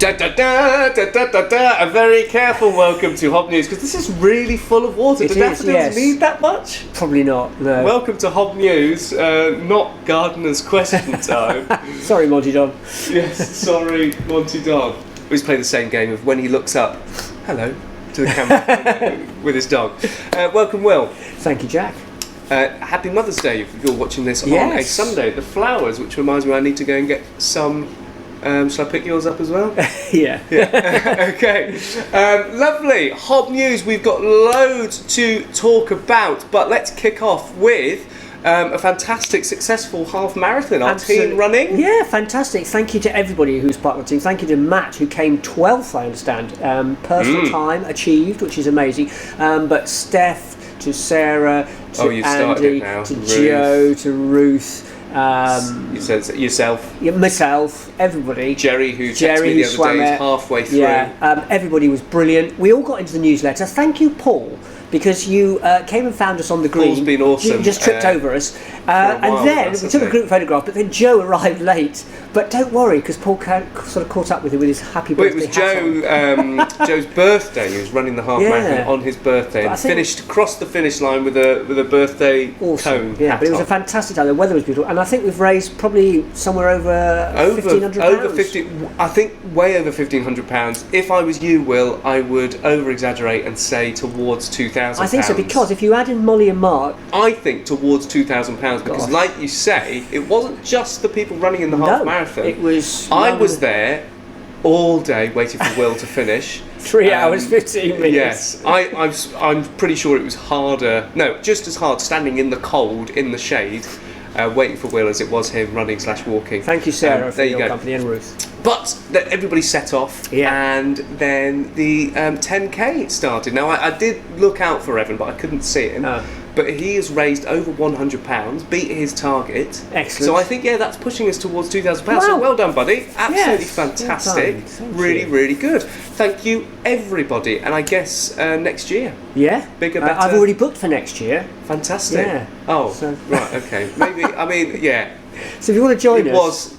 Da, da, da, da, da, da, da. A very careful welcome to HoBNews, because this is really full of water. Do daffodils need that much? Probably not, no. Welcome to HoBNews, not gardener's question time. Sorry, Monty Dog. Yes, sorry, Monty Dog. We always play the same game of when he looks up, hello, to the camera with his dog. Welcome, Will. Thank you, Jack. Happy Mother's Day if you're watching this on a Sunday. The flowers, which reminds me I need to go and get some. Shall I pick yours up as well? Yeah. Okay. Lovely. HoBNews, we've got loads to talk about, but let's kick off with a fantastic, successful half marathon. Our team running. Yeah, fantastic. Thank you to everybody who's part of the team. Thank you to Matt, who came 12th, I understand. Personal time achieved, which is amazing. But Steph, to Sarah, to Andy, to Joe, to Ruth. You said yourself. Yeah, myself, everybody. Jerry, who texted me the other day, is halfway through. Yeah, everybody was brilliant. We all got into the newsletter. Thank you, Paul, because you came and found us on the green. Paul's been awesome. You just tripped over us. And then we took a group photograph, but then Joe arrived late. But don't worry, because Paul sort of caught up with him with his happy birthday. Well, it was Joe's birthday. He was running the half marathon on his birthday and crossed the finish line with a birthday cone. Yeah, but it was a fantastic time. The weather was beautiful, and I think we've raised probably somewhere over £1,500. Over 50, I think way over £1,500. If I was you, Will, I would over-exaggerate and say towards £2,000. I think so, because if you add in Molly and Mark, I think towards £2,000, because like you say, it wasn't just the people running in the half marathon. It was. I was there all day waiting for Will to finish. 3 hours 15 minutes. Yes, I'm pretty sure it was harder. No, just as hard standing in the cold in the shade, waiting for Will as it was him running / walking. Thank you, Sarah, for your company, and Ruth. But everybody set off, and then the 10k started. Now I did look out for Evan, but I couldn't see him. But he has raised over £100, beat his target. Excellent. So I think, that's pushing us towards £2,000. Wow. So well done, buddy. Absolutely fantastic. Really, really good. Thank you, everybody. And I guess next year. Yeah. Bigger, better. I've already booked for next year. Fantastic. Yeah. Oh, right, okay. Maybe, So if you want to join us.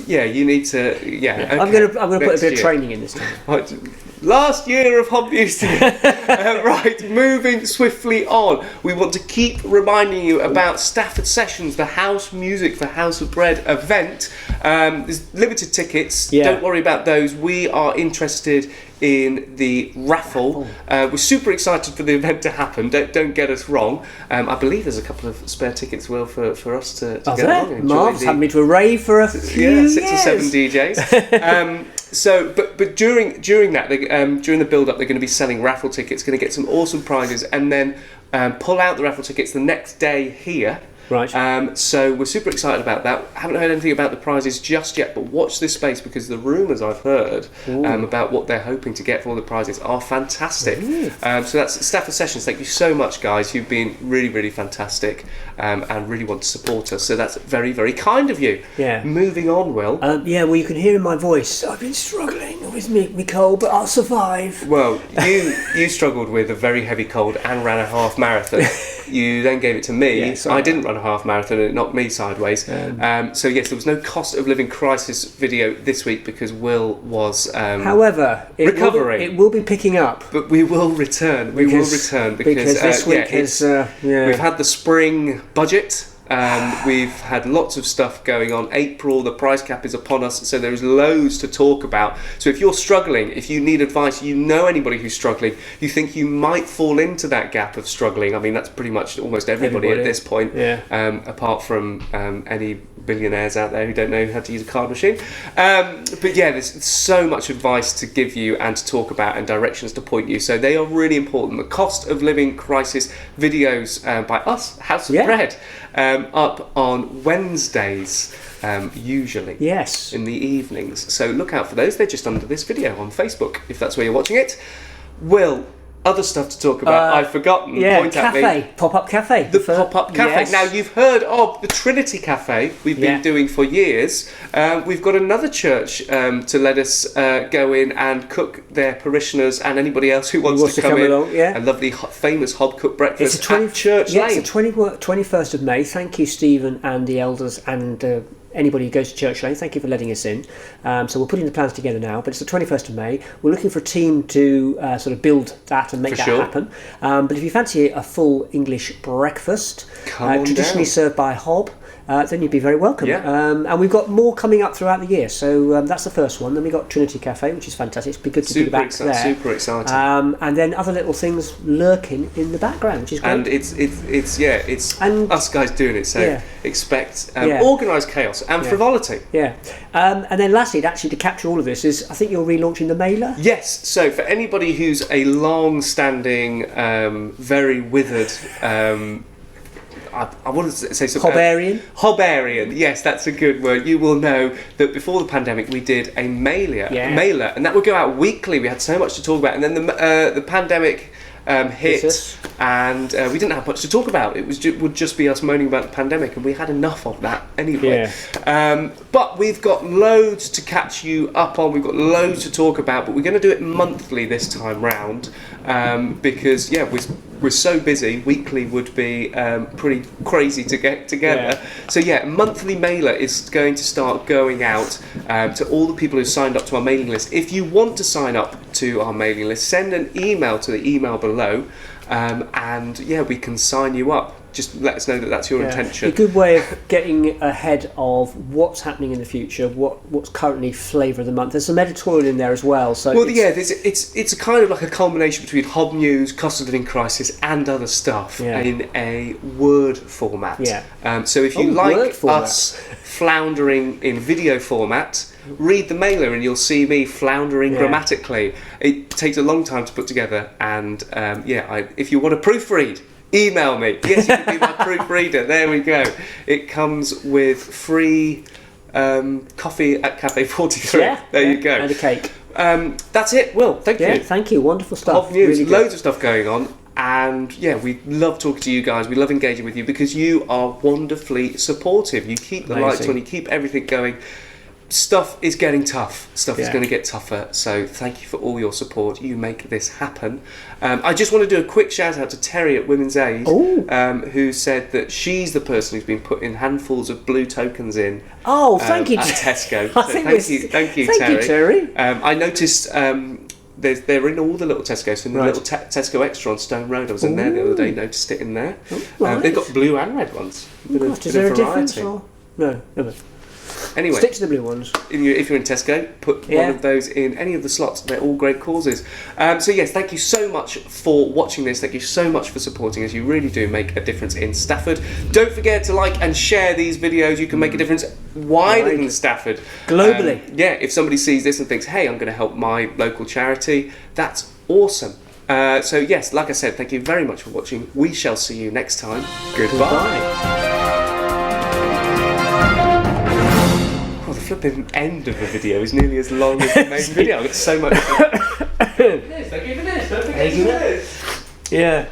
You need to. Okay. I'm going to put a bit of training in this time. Right. Last year of HoBNews together. Right, moving swiftly on. We want to keep reminding you about Stafford Sessions, the house music for House of Bread event. There's limited tickets. Don't worry about those. We are interested in the raffle. We're super excited for the event to happen. Don't get us wrong. I believe there's a couple of spare tickets, Will, for us to go along and enjoy. Marv's had me to a rave for a few 6 or 7 DJs. But during that, during the build-up, they're going to be selling raffle tickets. Going to get some awesome prizes, and then pull out the raffle tickets the next day here. Right. So we're super excited about that. Haven't heard anything about the prizes just yet, but watch this space, because the rumours I've heard about what they're hoping to get for all the prizes are fantastic. So that's Stafford Sessions. Thank you so much, guys. You've been really, really fantastic, and really want to support us. So that's very, very kind of you. Yeah. Moving on, Will. Well, you can hear in my voice, I've been struggling with me cold, but I'll survive. Well, you struggled with a very heavy cold and ran a half marathon. You then gave it to me. I didn't run a half marathon, and it knocked me sideways. So yes, there was no cost of living crisis video this week because Will was however, recovering. It will be picking up. But we will return. Because this week is we've had the spring budget. We've had lots of stuff going on. April, the price cap is upon us, so there's loads to talk about. So if you're struggling, if you need advice, you know anybody who's struggling, you think you might fall into that gap of struggling. I mean, that's pretty much almost everybody at this point, apart from any billionaires out there who don't know how to use a card machine. But there's so much advice to give you and to talk about and directions to point you. So they are really important. The cost of living crisis videos by us, House of Bread, up on Wednesdays, usually. Yes. In the evenings. So look out for those. They're just under this video on Facebook, if that's where you're watching it. Will, other stuff to talk about. I've forgotten. Point at me. Pop-up cafe. The pop-up cafe. Yes. Now, you've heard of the Trinity Cafe we've been doing for years. We've got another church to let us go in and cook their parishioners and anybody else who wants to come in. Along, a lovely, famous hob cook breakfast at Church Lane. It's the 21st of May. Thank you, Stephen, and the elders, and anybody who goes to Church Lane, thank you for letting us in. So we're putting the plans together now, but it's the 21st of May. We're looking for a team to sort of build that and make that happen. But if you fancy a full English breakfast, traditionally served by Hob, then you'd be very welcome. And we've got more coming up throughout the year. So that's the first one. Then we've got Trinity Cafe, which is fantastic. It'd be good to be back there. Super exciting. And then other little things lurking in the background, which is great. And it's us guys doing it. So expect organised chaos and frivolity. And then lastly, actually to capture all of this is, I think you're relaunching the mailer. Yes. So for anybody who's a long-standing, very withered. I want to say something. Hobarian, yes, that's a good word. You will know that before the pandemic we did a mailer, and that would go out weekly. We had so much to talk about, and then the pandemic hit, and we didn't have much to talk about. It would just be us moaning about the pandemic, and we had enough of that anyway. But we've got loads to catch you up on. We've got loads to talk about, but we're going to do it monthly this time round, because we're so busy. Weekly would be pretty crazy to get together. So monthly mailer is going to start going out to all the people who signed up to our mailing list. If you want to sign up to our mailing list, send an email to the email below, and we can sign you up. Just let us know that that's your intention. A good way of getting ahead of what's happening in the future, what's currently flavour of the month. There's some editorial in there as well. So it's a kind of like a culmination between HoBNews, cost of living crisis, and other stuff in a word format. So if you like us floundering in video format, read the mailer and you'll see me floundering grammatically. It takes a long time to put together, and if you want to proofread, email me. Yes, you can be my proofreader. There we go. It comes with free coffee at Cafe 43. There you go. And a cake. That's it. Will, thank you. Thank you. Wonderful stuff. HoBNews, really loads of stuff going on. And we love talking to you guys. We love engaging with you because you are wonderfully supportive. You keep the lights on, you keep everything going. Stuff is getting tough. Stuff is going to get tougher. So thank you for all your support. You make this happen. I just want to do a quick shout out to Terry at Women's Aid, who said that she's the person who's been putting handfuls of blue tokens in. Oh, thank you, at Tesco. Thank you, Terry. I noticed they're in all the little Tesco's, in the little Tesco Extra on Stone Road. I was in there the other day, noticed it in there. They've got blue and red ones. Is there a difference? Or? No, never. Anyway, stick to the blue ones. If you're in Tesco, put one of those in any of the slots. They're all great causes. So yes, thank you so much for watching this. Thank you so much for supporting us. You really do make a difference in Stafford. Don't forget to like and share these videos. You can make a difference wider than Stafford. Globally. If somebody sees this and thinks, hey, I'm going to help my local charity, that's awesome. So yes, like I said, thank you very much for watching. We shall see you next time. Goodbye. The end of the video is nearly as long as the main video. I've got so much. Thank you for this. Don't forget to do this. Yeah.